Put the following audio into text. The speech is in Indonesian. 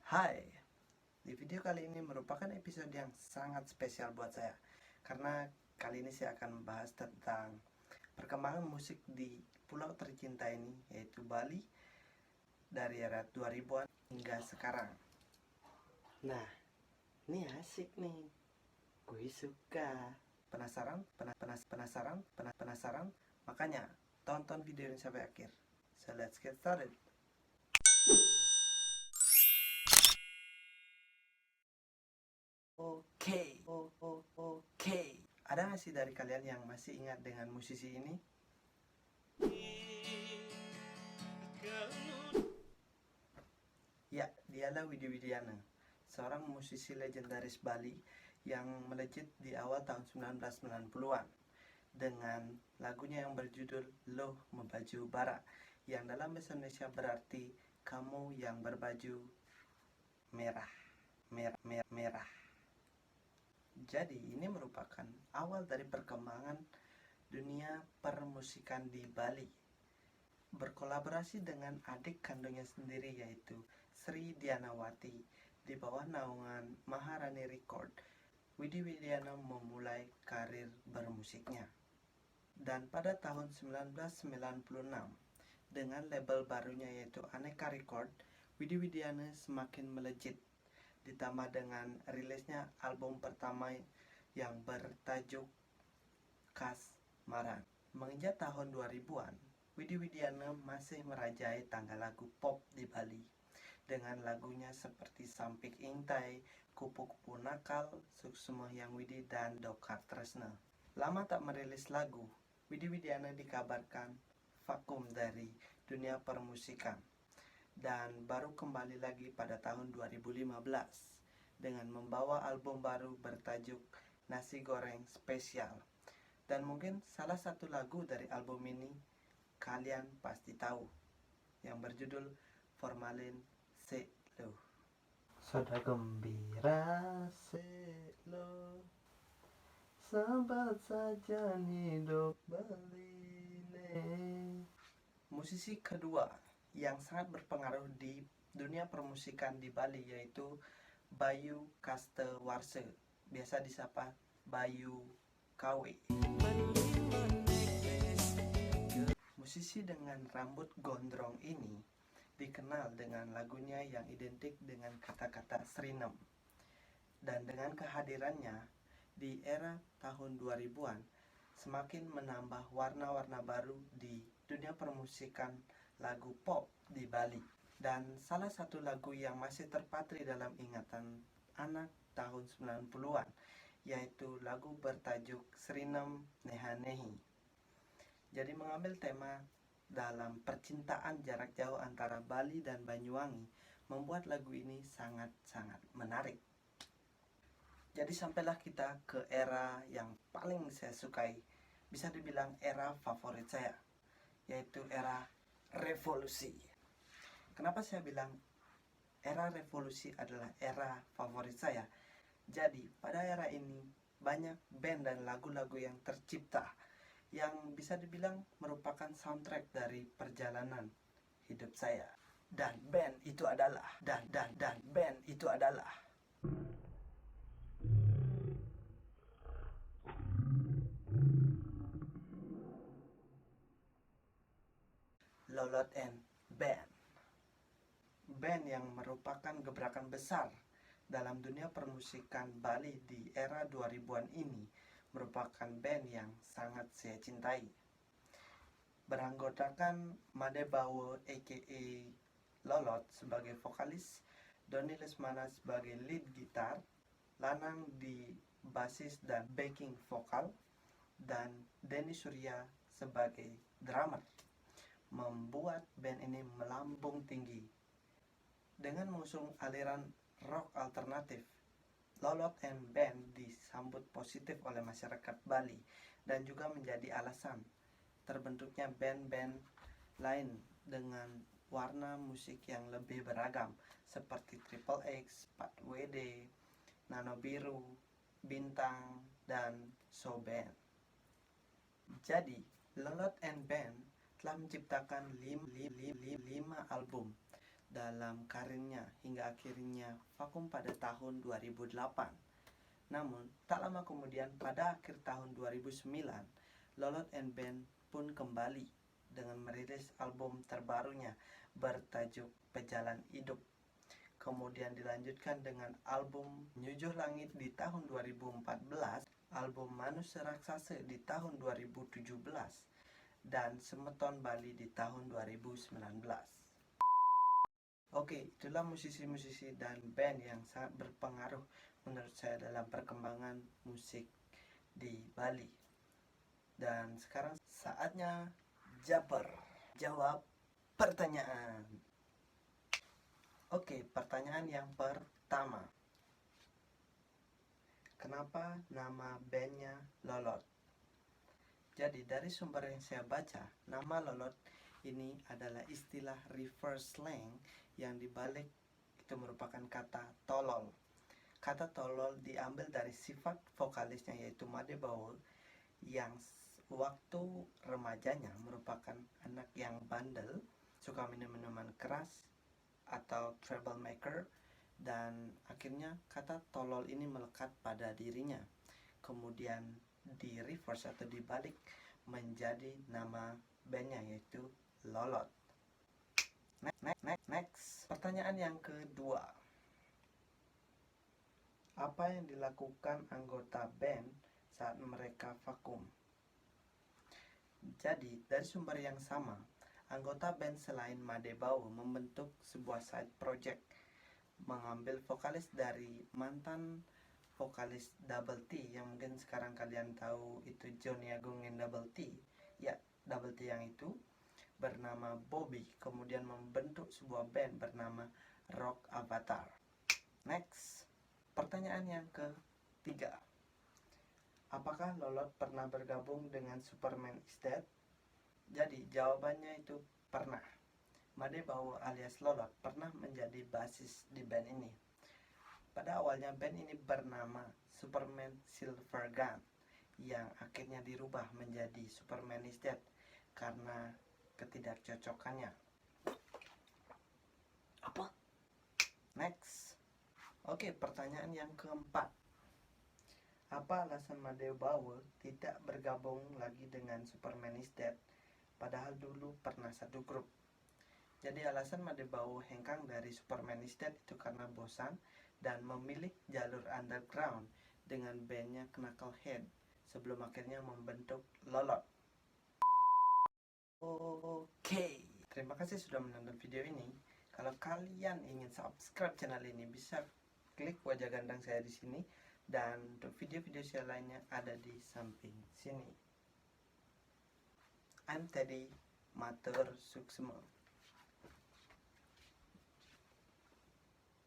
Hai, di video kali ini merupakan episode yang sangat spesial buat saya karena kali ini saya akan membahas tentang perkembangan musik di pulau tercinta ini, yaitu Bali, dari era 2000-an hingga sekarang. Nah, ini asik nih, gue suka. Penasaran? Penasaran? Makanya tonton video ini sampai akhir. So let's get started. Oke. Ada nggak sih dari kalian yang masih ingat dengan musisi ini? Ya, dialah Widi Widiana, seorang musisi legendaris Bali yang melejit di awal tahun 1990-an dengan lagunya yang berjudul Loh Membaju Bara, yang dalam bahasa Indonesia berarti kamu yang berbaju merah. Merah. Jadi ini merupakan awal dari perkembangan dunia permusikan di Bali. Berkolaborasi dengan adik kandungnya sendiri yaitu Sri Dianawati di bawah naungan Maharani Record, Widi Widiana memulai karir bermusiknya. Dan pada tahun 1996 dengan label barunya yaitu Aneka Record, Widi Widiana semakin melejit, ditambah dengan rilisnya album pertama yang bertajuk Kasmaran. Menginjak tahun 2000-an, Widi Widiana masih merajai tangga lagu pop di Bali dengan lagunya seperti Sampik Intai, Kupu-Kupu Nakal, Suksumo Yang Widi, dan Dokar Tresna. Lama tak merilis lagu, Widi Widiana dikabarkan vakum dari dunia permusikan dan baru kembali lagi pada tahun 2015 dengan membawa album baru bertajuk Nasi Goreng Spesial. Dan mungkin salah satu lagu dari album ini kalian pasti tahu, yang berjudul Formalin Selo. Soda gembira selo, sambat saja hidup Baline. Musisi kedua yang sangat berpengaruh di dunia permusikan di Bali yaitu Bayu Kastewarse, biasa disapa Bayu KW. Musisi dengan rambut gondrong ini dikenal dengan lagunya yang identik dengan kata-kata Srinem. Dan dengan kehadirannya di era tahun 2000-an semakin menambah warna-warna baru di dunia permusikan lagu pop di Bali. Dan salah satu lagu yang masih terpatri dalam ingatan anak tahun 90-an yaitu lagu bertajuk Srinem Nehanehi. Jadi mengambil tema dalam percintaan jarak jauh antara Bali dan Banyuwangi membuat lagu ini sangat-sangat menarik. Jadi sampailah kita ke era yang paling saya sukai, bisa dibilang era favorit saya, yaitu era revolusi. Kenapa saya bilang era revolusi adalah era favorit saya? Jadi pada era ini banyak band dan lagu-lagu yang tercipta yang bisa dibilang merupakan soundtrack dari perjalanan hidup saya. Dan band itu adalah Lolot and Band. Band yang merupakan gebrakan besar dalam dunia permusikan Bali di era 2000-an ini merupakan band yang sangat saya cintai. Beranggotakan Made Bawo aka Lolot sebagai vokalis, Doni Lesmana sebagai lead gitar, Lanang di basis dan backing vokal, dan Denny Surya sebagai drummer, membuat band ini melambung tinggi. Dengan mengusung aliran rock alternatif, Lolot and Band disambut positif oleh masyarakat Bali dan juga menjadi alasan terbentuknya band-band lain dengan warna musik yang lebih beragam seperti Triple X, 4WD, Nano Biru, Bintang, dan So Band. Jadi, Lolot and Band telah menciptakan 5 album dalam karirnya hingga akhirnya vakum pada tahun 2008. Namun, tak lama kemudian pada akhir tahun 2009, Lolot and Band pun kembali dengan merilis album terbarunya bertajuk Pejalan Hidup. Kemudian dilanjutkan dengan album Nyujuh Langit di tahun 2014, album Manusia Raksasa di tahun 2017, dan Semeton Bali di tahun 2019. Oke, itulah musisi-musisi dan band yang sangat berpengaruh menurut saya dalam perkembangan musik di Bali. Dan sekarang saatnya Japer jawab pertanyaan. Oke, pertanyaan yang pertama. Kenapa nama bandnya Lolot? Jadi dari sumber yang saya baca, nama Lolot ini adalah istilah reverse slang yang dibalik itu merupakan kata tolol. Kata tolol diambil dari sifat vokalisnya yaitu Made Baul yang waktu remajanya merupakan anak yang bandel, suka minum minuman keras atau troublemaker, dan akhirnya kata tolol ini melekat pada dirinya. Kemudian di reverse atau dibalik menjadi nama bandnya yaitu Lolot. Next. Pertanyaan yang kedua. Apa yang dilakukan anggota band saat mereka vakum? Jadi, dari sumber yang sama, anggota band selain Made Bau membentuk sebuah side project, mengambil vokalis dari mantan vokalis Double T yang mungkin sekarang kalian tahu itu Johnny Agung and Double T. Ya, Double T yang itu bernama Bobby, kemudian membentuk sebuah band bernama Rock Avatar. Next. Pertanyaan yang ketiga. Apakah Lolot pernah bergabung dengan Superman is Dead? Jadi jawabannya itu pernah. Made Bau alias Lolot pernah menjadi basis di band ini. Pada awalnya band ini bernama Superman Silver Gun yang akhirnya dirubah menjadi Superman is Dead karena ketidakcocokannya. Apa? Next. Oke, pertanyaan yang keempat. Apa alasan Made Bau tidak bergabung lagi dengan Superman is Dead padahal dulu pernah satu grup? Jadi alasan Made Bau hengkang dari Superman is Dead itu karena bosan dan memilih jalur underground dengan bandnya Knucklehead sebelum akhirnya membentuk Lolot. Oke, terima kasih sudah menonton video ini. Kalau kalian ingin subscribe channel ini, bisa klik wajah gandang saya di sini, dan untuk video-video saya lainnya ada di samping sini. I'm Teddy Matur Suksema.